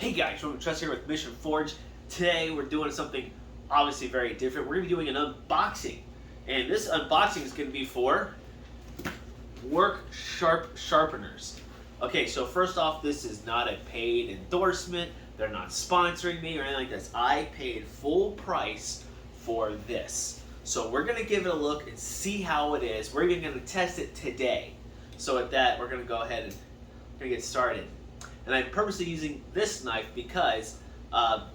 Hey guys, Roman Trust here with Mission Forge. Today we're doing something obviously very different. We're going to be doing an unboxing. And this unboxing is going to be for sharpeners. Okay, so first off, this is not a paid endorsement. They're not sponsoring me or anything like this. I paid full price for this. So we're going to give it a look and see how it is. We're even going to test it today. So with that, we're going to go ahead and get started. And I'm purposely using this knife because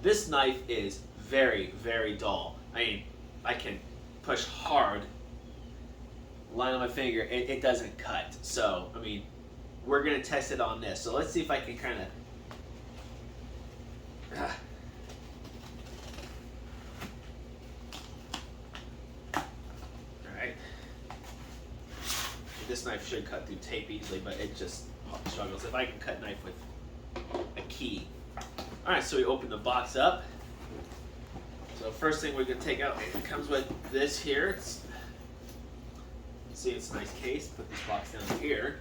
this knife is very, very dull. I mean, I can push hard, line on my finger, and it doesn't cut. So, I mean, we're going to test it on this. So let's see if I can kind of... Alright. This knife should cut through tape easily, but it just struggles. If I can cut knife with a key. Alright, so we open the box up. So first thing we're going to take out, it comes with this here. See, it's a nice case. Put this box down here.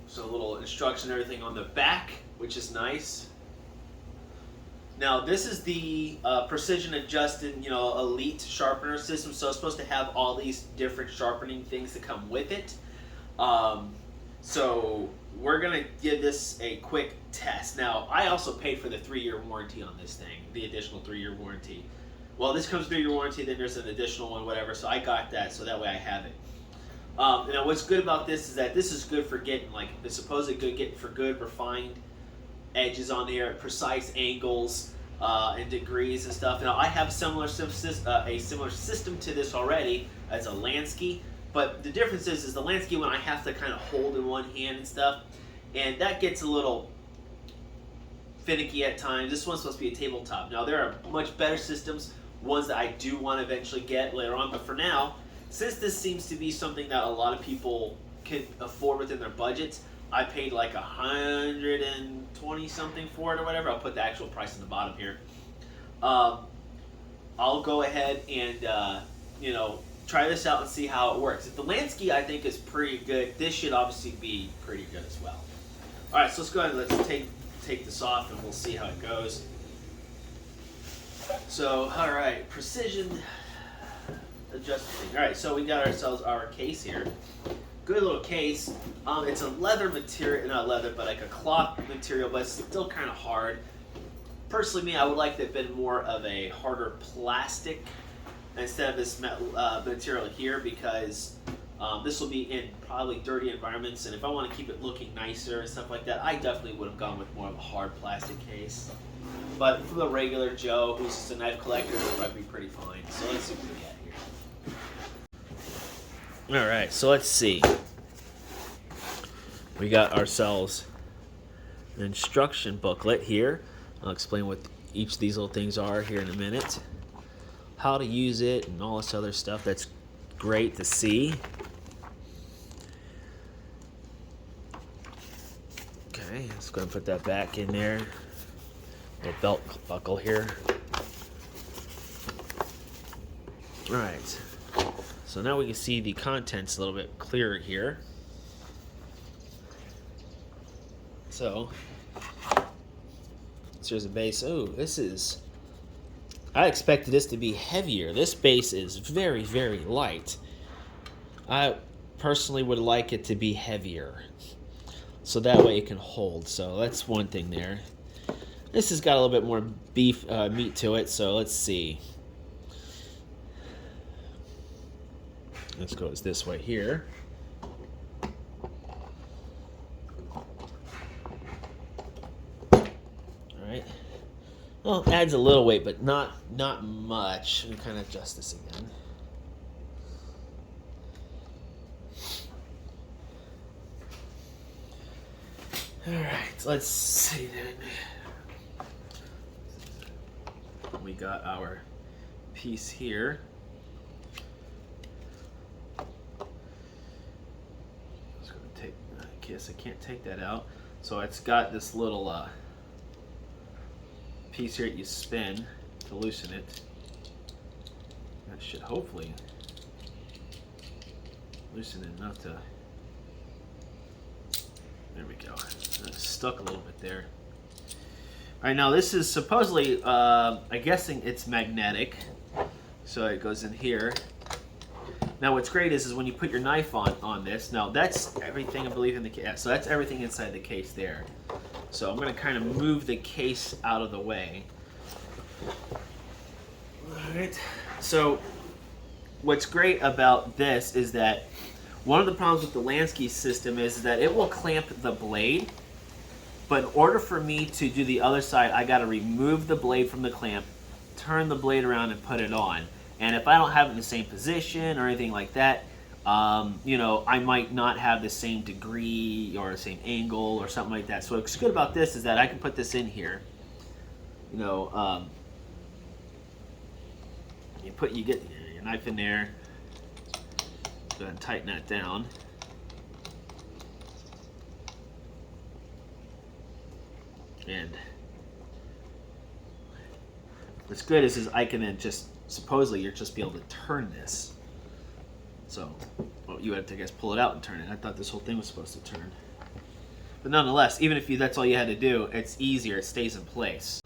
So a little instruction and everything on the back, which is nice. Now this is the precision adjusted, elite sharpener system. So it's supposed to have all these different sharpening things that come with it. So we're going to give this a quick test. Now, I also paid for the 3-year warranty on this thing, the additional 3-year warranty. Well, this comes 3-year warranty, then there's an additional one, whatever, so I got that, so that way I have it. Now, what's good about this is that this is good for getting, it's supposedly good getting for good refined edges on there, precise angles and degrees and stuff. Now, I have a similar system to this already as a Lansky. But the difference is the Lansky one I have to kind of hold in one hand and stuff, and that gets a little finicky at times. This one's supposed to be a tabletop. Now there are much better systems, ones that I do want to eventually get later on, but for now, since this seems to be something that a lot of people can afford within their budgets, I paid like $120 something for it or whatever. I'll put the actual price on the bottom here. I'll go ahead and try this out and see how it works. If the Lansky I think is pretty good, this should obviously be pretty good as well. Alright, so let's go ahead and let's take this off and we'll see how it goes. So, alright, precision adjusting. Alright, so we got ourselves our case here. Good little case. It's a leather material, not leather, but like a cloth material, but it's still kind of hard. Personally, me, I would like to have been more of a harder plastic instead of this material here, because this will be in probably dirty environments, and if I want to keep it looking nicer and stuff like that, I definitely would have gone with more of a hard plastic case. But for the regular Joe who's just a knife collector, it'll probably be pretty fine. So let's see what we got here. Alright, so let's see. We got ourselves an instruction booklet here. I'll explain what each of these little things are here in a minute. How to use it and all this other stuff. That's great to see. Okay, let's go and put that back in there. Little belt buckle here. Alright, so now we can see the contents a little bit clearer here. So here's a base. Oh, this is... I expected this to be heavier. This base is very, very light. I personally would like it to be heavier, so that way it can hold. So that's one thing there. This has got a little bit more meat to it, so let's see. Let's go this way here. Alright. Well, it adds a little weight, but not much. Let me kind of adjust this again. Alright, let's see then. We got our piece here. I guess I can't take that out. So it's got this little piece here that you spin to loosen it. That should hopefully loosen it enough to There we go. It's stuck a little bit there. All right, now this is supposedly, I'm guessing it's magnetic. So it goes in here. Now what's great is when you put your knife on this, now that's everything I believe in the case. Yeah, so that's everything inside the case there. So I'm going to kind of move the case out of the way. Alright, so what's great about this is that one of the problems with the Lansky system is that it will clamp the blade, but in order for me to do the other side, I got to remove the blade from the clamp, turn the blade around and put it on. And if I don't have it in the same position or anything like that, you know, I might not have the same degree or the same angle or something like that. So what's good about this is that I can put this in here. You know, you get your knife in there. Go ahead and tighten that down. And what's good is I can then just, supposedly you're just be able to turn this. So, well, you had to, I guess, pull it out and turn it. I thought this whole thing was supposed to turn. But nonetheless, even if that's all you had to do, it's easier, it stays in place.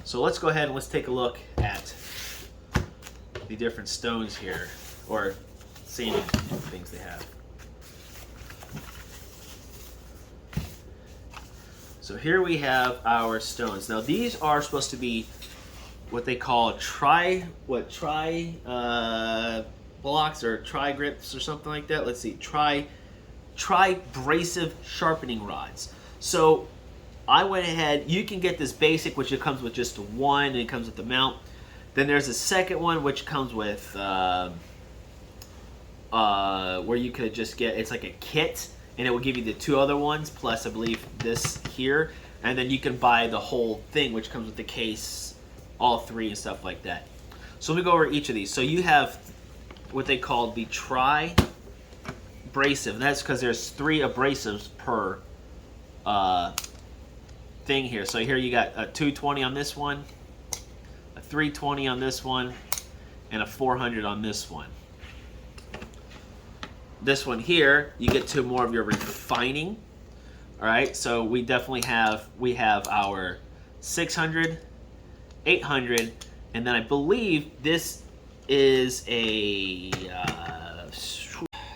So let's go ahead and let's take a look at the different stones here, or sanding things they have. So here we have our stones. Now these are supposed to be what they call tri blocks or tri grips or something like that. Let's see, tri abrasive sharpening rods. So I went ahead, you can get this basic, which it comes with just one, and it comes with the mount. Then there's a second one which comes with where you could just get, it's like a kit, and it will give you the two other ones plus I believe this here, and then you can buy the whole thing which comes with the case, all three and stuff like that. So let me go over each of these. So you have what they call the tri-abrasive. That's because there's 3 abrasives per thing here. So here you got a 220 on this one, a 320 on this one, and a 400 on this one. This one here, you get to more of your refining. All right, so we definitely have our 600, 800, and then I believe this is a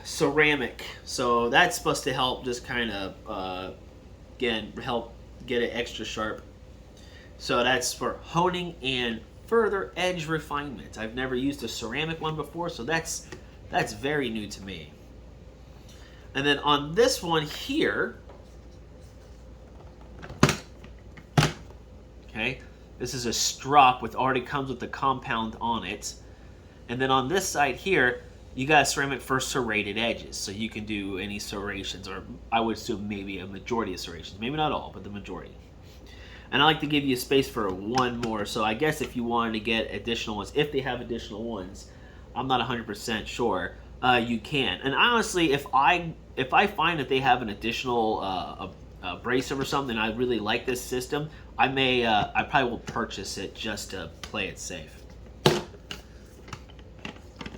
ceramic. So that's supposed to help just kind of, again, help get it extra sharp. So that's for honing and further edge refinement. I've never used a ceramic one before, so that's very new to me. And then on this one here, okay, this is a strop with already comes with the compound on it. And then on this side here, you got a ceramic for serrated edges. So you can do any serrations, or I would assume maybe a majority of serrations. Maybe not all, but the majority. And I like to give you space for one more. So I guess if you wanted to get additional ones, if they have additional ones, I'm not 100% sure, you can. And honestly, if I find that they have an additional abrasive or something, I really like this system, I probably will purchase it just to play it safe.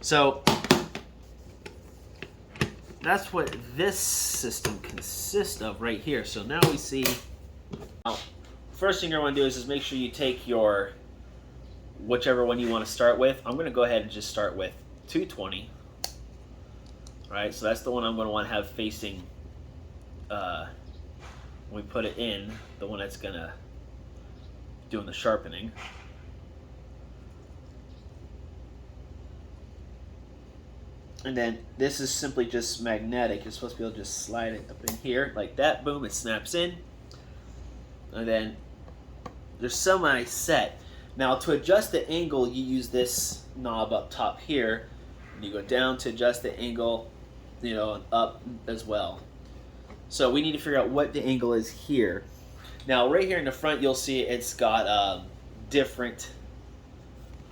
So that's what this system consists of right here. So now we see, first thing you're going to do is make sure you take your whichever one you want to start with. I'm going to go ahead and just start with 220. Right, so that's the one I'm going to want to have facing, when we put it in, the one that's going to doing the sharpening. And then this is simply just magnetic. You're supposed to be able to just slide it up in here like that. Boom, it snaps in. And then there's semi-set. Now to adjust the angle, you use this knob up top here. And you go down to adjust the angle, you know, and up as well. So we need to figure out what the angle is here. Now right here in the front, you'll see it's got different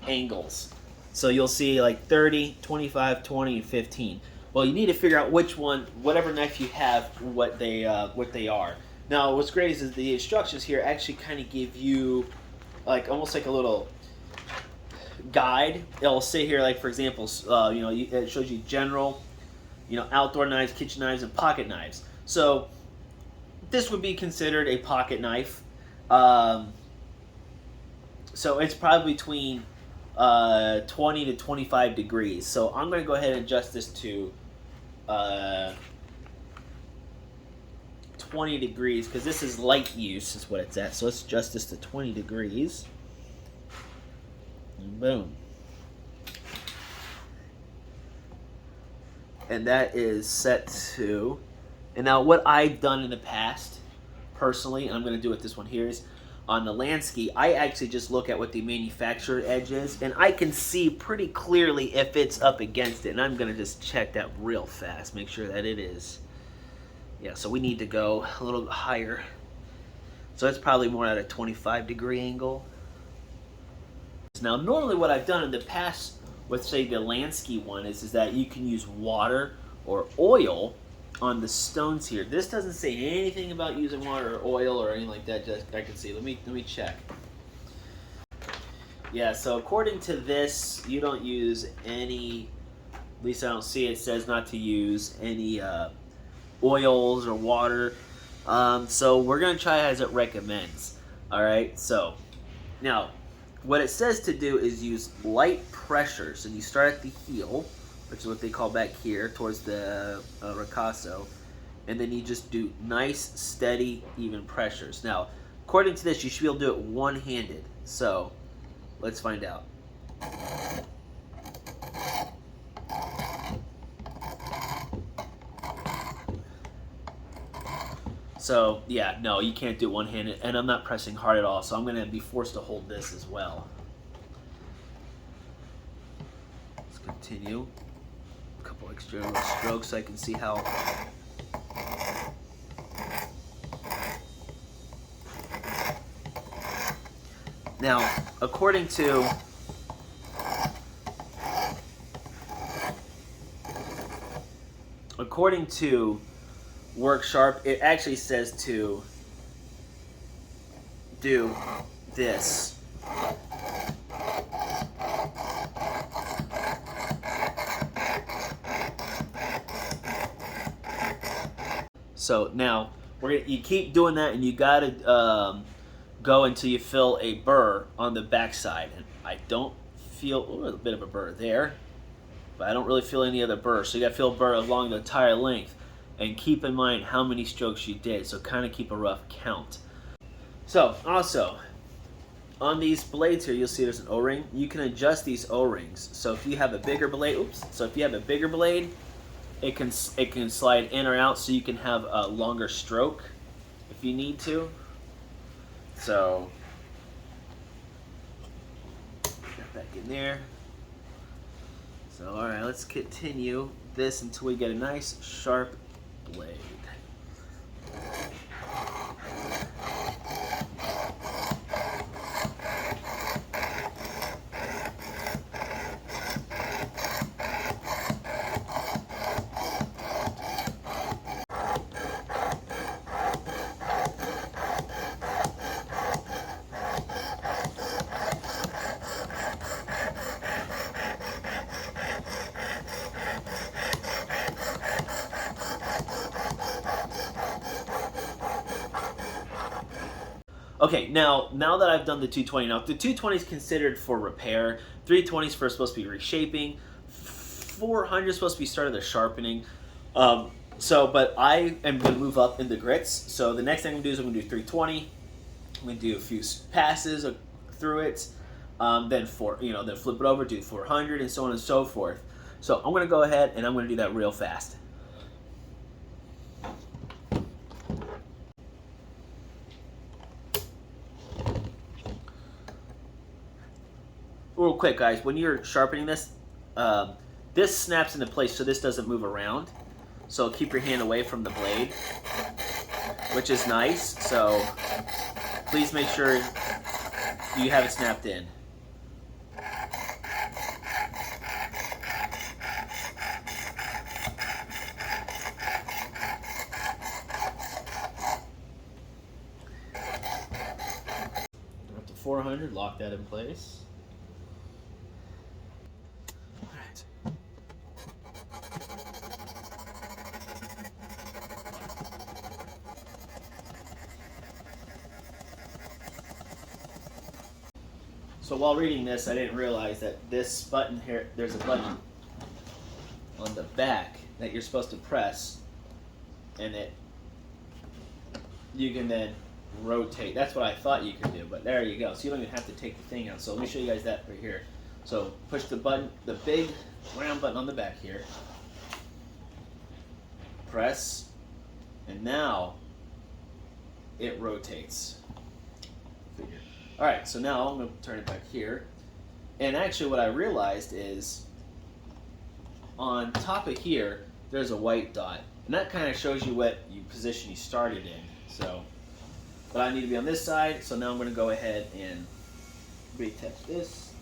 angles. So you'll see like 30, 25, 20, and 15. Well, you need to figure out which one, whatever knife you have, what they are. Now, what's great is the instructions here actually kind of give you like almost like a little guide. It'll say here, like for example, you know, it shows you general, you know, outdoor knives, kitchen knives, and pocket knives. So this would be considered a pocket knife. Um, so it's probably between 20 to 25 degrees. So I'm going to go ahead and adjust this to 20 degrees because this is light use is what it's at. So let's adjust this to 20 degrees. And boom. And that is set to, and now what I've done in the past, personally, and I'm going to do with this one here, is on the Lansky, I actually just look at what the manufacturer edge is, and I can see pretty clearly if it's up against it, and I'm going to just check that real fast, make sure that it is. Yeah, so we need to go a little bit higher. So it's probably more at a 25-degree angle. Now, normally what I've done in the past with, say, the Lansky one is that you can use water or oil on the stones here. This doesn't say anything about using water or oil or anything like that. Just I can see. Let me check. Yeah, so according to this, you don't use any. At least I don't see it. It says not to use any oils or water. So we're gonna try as it recommends. All right. So now, what it says to do is use light pressure. So you start at the heel, which is what they call back here towards the ricasso, and then you just do nice, steady, even pressures. Now, according to this, you should be able to do it one-handed. So let's find out. So yeah, no, you can't do it one-handed, and I'm not pressing hard at all, so I'm gonna be forced to hold this as well. Let's continue. A couple extra strokes so I can see how. Now, according to Work Sharp, it actually says to do this. So now you keep doing that, and you gotta go until you feel a burr on the backside. And I don't feel a bit of a burr there, but I don't really feel any other burr. So you gotta feel a burr along the entire length. And keep in mind how many strokes you did, so kind of keep a rough count. So also, on these blades here, you'll see there's an O-ring. You can adjust these O-rings. So if you have a bigger blade, it can slide in or out, so you can have a longer stroke if you need to. So get back in there. So all right, let's continue this until we get a nice sharp blade. Okay, now that I've done the 220, now the 220 is considered for repair, 320 is for supposed to be reshaping, 400 is supposed to be starting the sharpening. But I am going to move up in the grits. So the next thing I'm going to do is I'm going to do 320. I'm going to do a few passes through it, then flip it over, do 400, and so on and so forth. So I'm going to go ahead and I'm going to do that real fast. Real quick, guys, when you're sharpening this, this snaps into place so this doesn't move around. So keep your hand away from the blade, which is nice. So please make sure you have it snapped in. Up to 400, lock that in place. So while reading this, I didn't realize that this button here, there's a button on the back that you're supposed to press, and you can then rotate. That's what I thought you could do, but there you go. So you don't even have to take the thing out. So let me show you guys that right here. So push the button, the big round button on the back here. Press, and now it rotates. All right, so now I'm going to turn it back here. And actually what I realized is on top of here, there's a white dot. And that kind of shows you what position you started in. So, but I need to be on this side, so now I'm going to go ahead and retest this.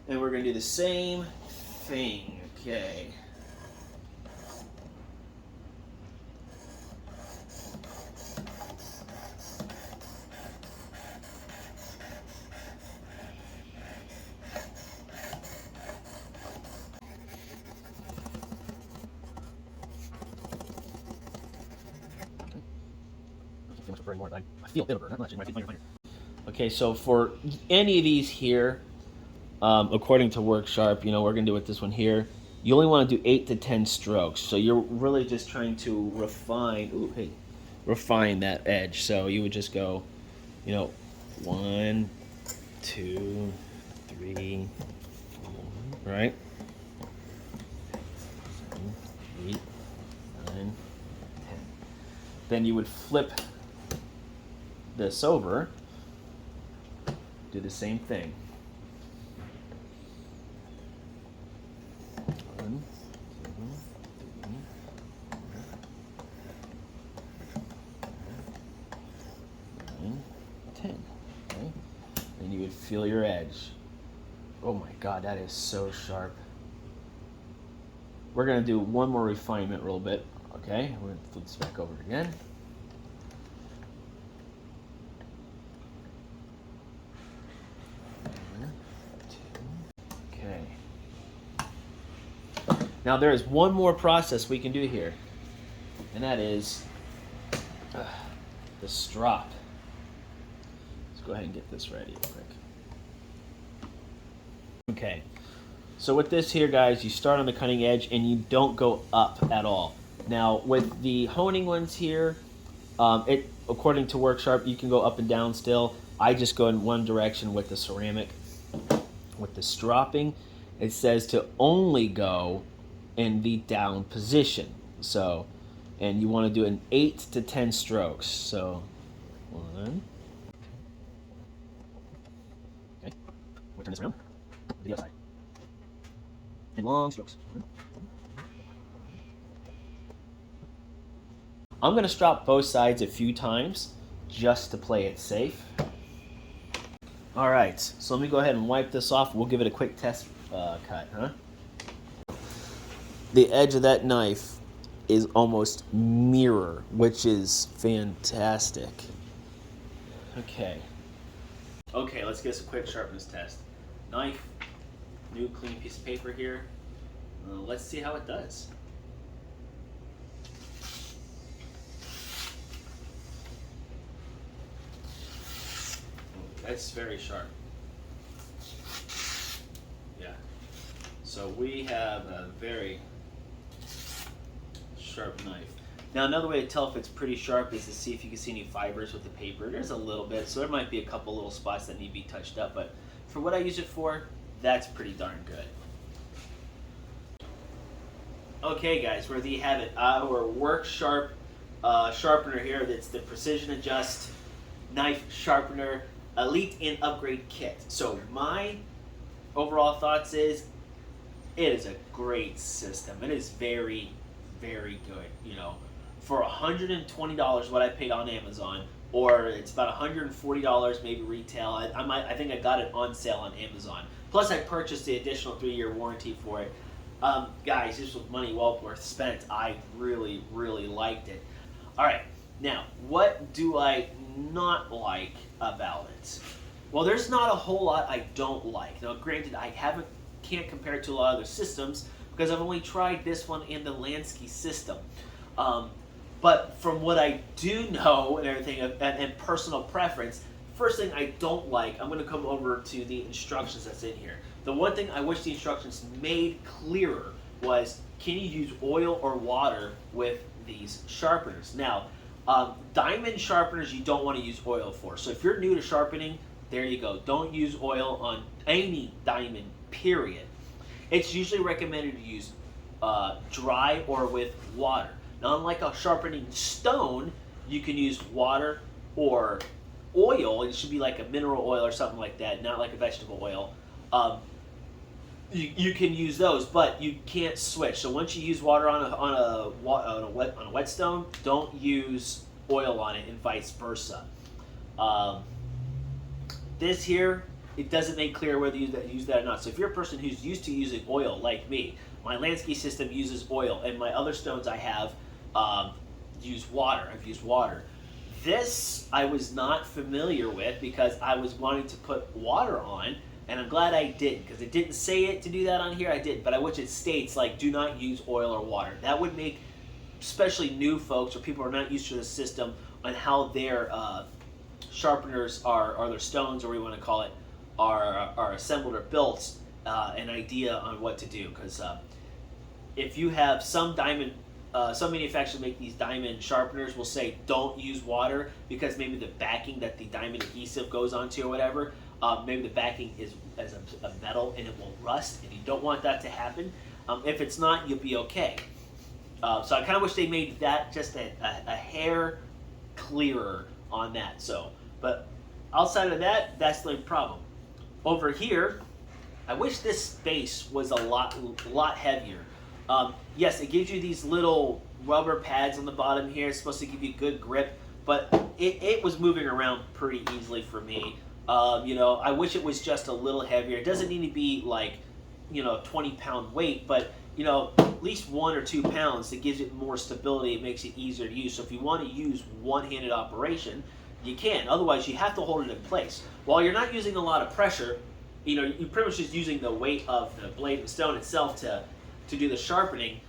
And we're going to do the same thing, okay. I feel a bit of burn, not much. It might be finger. Okay, so for any of these here, according to Work Sharp, you know, we're going to do with this one here. You only want to do 8 to 10 strokes. So you're really just trying to refine that edge. So you would just go, you know, 1, 2, 3, 4, right? 7, 8, 9, 10. Then you would flip this over, do the same thing. 1, 2, 3, 4, 9, 10. Okay, and you would feel your edge. Oh my God, that is so sharp. We're gonna do one more refinement a little bit. Okay, we're gonna flip this back over again. Now there is one more process we can do here, and that is the strop. Let's go ahead and get this ready real quick. Okay, so with this here, guys, you start on the cutting edge and you don't go up at all. Now with the honing ones here, according to Work Sharp, you can go up and down still. I just go in one direction with the ceramic. With the stropping, it says to only go in the down position. So, and you want to do an 8 to 10 strokes. So, 1. Okay, we'll turn this around to the other side. And long strokes. I'm going to strop both sides a few times just to play it safe. All right, so let me go ahead and wipe this off. We'll give it a quick test cut, huh? The edge of that knife is almost mirror, which is fantastic. Okay. Okay, let's get us a quick sharpness test. Knife, new clean piece of paper here. Let's see how it does. That's very sharp. Yeah. So we have a very sharp knife. Now another way to tell if it's pretty sharp is to see if you can see any fibers with the paper. There's a little bit, so there might be a couple little spots that need to be touched up, but for what I use it for, that's pretty darn good. Okay guys, there you have it. Our Work Sharp sharpener here. That's the Precision Adjust Knife Sharpener Elite and Upgrade Kit. So my overall thoughts is it is a great system. It is very, very good. You know, for $120 what I paid on Amazon, or it's about $140 maybe retail. I think I got it on sale on Amazon. Plus I purchased the additional 3-year warranty for it. Guys, this was money well worth spent. I really, really liked it. All right, now what do I not like about it? Well, there's not a whole lot I don't like. Now, granted, I can't compare it to a lot of other systems because I've only tried this one in the Lansky system. But from what I do know and everything, and personal preference, first thing I don't like, I'm going to come over to the instructions that's in here. The one thing I wish the instructions made clearer was, can you use oil or water with these sharpeners? Now, diamond sharpeners you don't want to use oil for. So if you're new to sharpening, there you go. Don't use oil on any diamond, period. It's usually recommended to use dry or with water. Now, unlike a sharpening stone, you can use water or oil. It should be like a mineral oil or something like that, not like a vegetable oil. You can use those, but you can't switch. So once you use water on a whetstone, don't use oil on it, and vice versa. This here, it doesn't make clear whether you use that or not. So if you're a person who's used to using oil, like me, my landscape system uses oil, and my other stones I have use water. I've used water. This I was not familiar with because I was wanting to put water on, and I'm glad I didn't, because it didn't say it to do that on here. I didn't, but I wish it states like do not use oil or water. That would make especially new folks or people who are not used to the system on how their sharpeners are their stones, or what you want to call it, are assembled or built, an idea on what to do. Because if you have some diamond, some manufacturers make these diamond sharpeners will say don't use water because maybe the backing that the diamond adhesive goes onto or whatever, maybe the backing is as a metal and it will rust, and you don't want that to happen. If it's not, you'll be okay. So I kind of wish they made that just a hair clearer on that. So, but outside of that, that's the problem. Over here, I wish this base was a lot heavier. Yes, it gives you these little rubber pads on the bottom here. It's supposed to give you good grip, but it was moving around pretty easily for me. I wish it was just a little heavier. It doesn't need to be like, 20-pound weight, but at least 1 or 2 pounds. That gives it more stability. It makes it easier to use. So if you want to use one-handed operation, you can. Otherwise, you have to hold it in place. While you're not using a lot of pressure, you're pretty much just using the weight of the blade of stone itself to do the sharpening.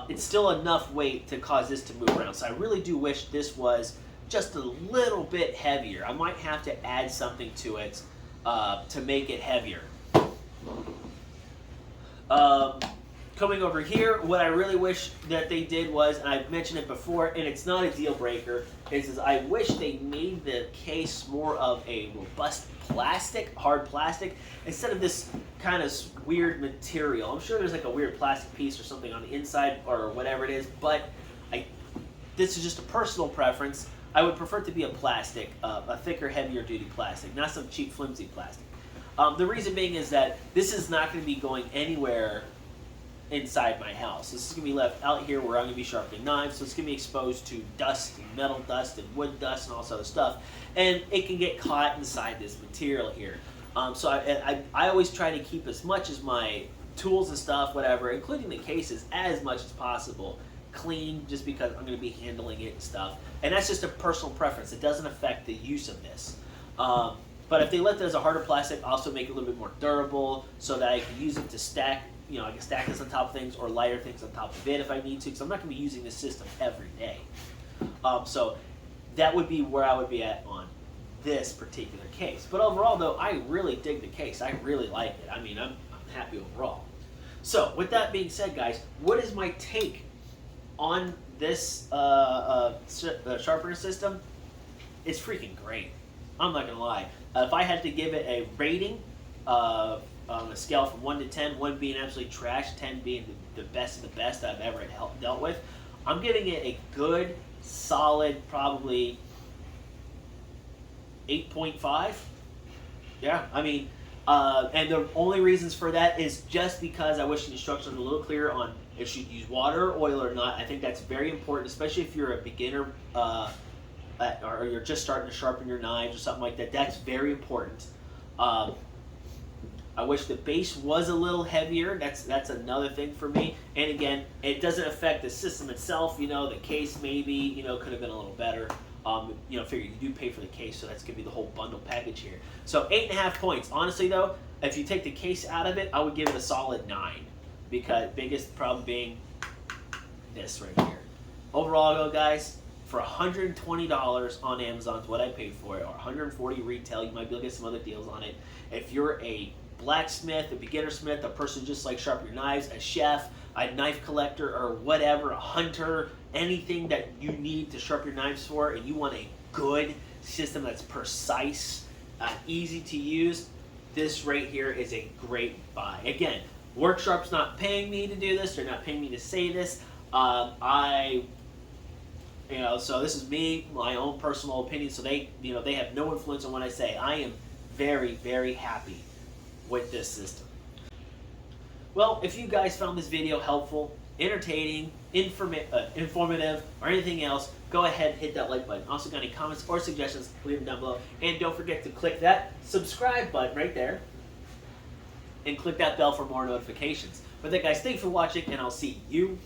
It's still enough weight to cause this to move around. So I really do wish this was just a little bit heavier. I might have to add something to it to make it heavier. Coming over here, what I really wish that they did was, and I've mentioned it before, and it's not a deal breaker, is I wish they made the case more of a robust plastic, hard plastic, instead of this kind of weird material. I'm sure there's like a weird plastic piece or something on the inside or whatever it is, but this is just a personal preference. I would prefer it to be a plastic, a thicker, heavier duty plastic, not some cheap, flimsy plastic. The reason being is that this is not going to be going anywhere inside my house. This is going to be left out here where I'm going to be sharpening knives, so it's going to be exposed to dust and metal dust and wood dust and all this other stuff, and it can get caught inside this material here. So I always try to keep as much as my tools and stuff, whatever, including the cases, as much as possible clean, just because I'm going to be handling it and stuff. And that's just a personal preference. It doesn't affect the use of this. But if they left it as a harder plastic, also make it a little bit more durable so that I can use it to stack, I can stack this on top of things or lighter things on top of it if I need to, because I'm not going to be using this system every day. So that would be where I would be at on this particular case. But overall, though, I really dig the case. I really like it. I mean, I'm happy overall. So with that being said, guys, what is my take on this sharpener system? It's freaking great. I'm not gonna lie. If I had to give it a rating on a scale from 1 to 10, 1 being absolutely trash, 10 being the best of the best I've ever dealt with, I'm giving it a good, solid, probably 8.5. Yeah, I mean, and the only reasons for that is just because I wish the instructions were a little clearer on if you use water or oil or not. I think that's very important, especially if you're a beginner or you're just starting to sharpen your knives or something like that. That's very important. I wish the base was a little heavier. That's another thing for me. And again, it doesn't affect the system itself. The case maybe could have been a little better. Figure you do pay for the case, so that's gonna be the whole bundle package here. So 8.5 points. Honestly, though, if you take the case out of it, I would give it a solid 9, because biggest problem being this right here. overall though, guys, for $120 on Amazon is what I paid for it, or $140 retail. You might be able to get some other deals on it. If you're a blacksmith, a beginner smith, a person just like sharpen your knives, a chef, a knife collector, or whatever, a hunter, anything that you need to sharpen your knives for, and you want a good system that's precise, easy to use, this right here is a great buy. Again, Worksharp's not paying me to do this. They're not paying me to say this. So this is me, my own personal opinion. So they have no influence on what I say. I am very, very happy with this system. Well, if you guys found this video helpful, entertaining, informative, or anything else, go ahead and hit that like button. Also, got any comments or suggestions, leave them down below. And don't forget to click that subscribe button right there and click that bell for more notifications. But then, guys, thanks for watching, and I'll see you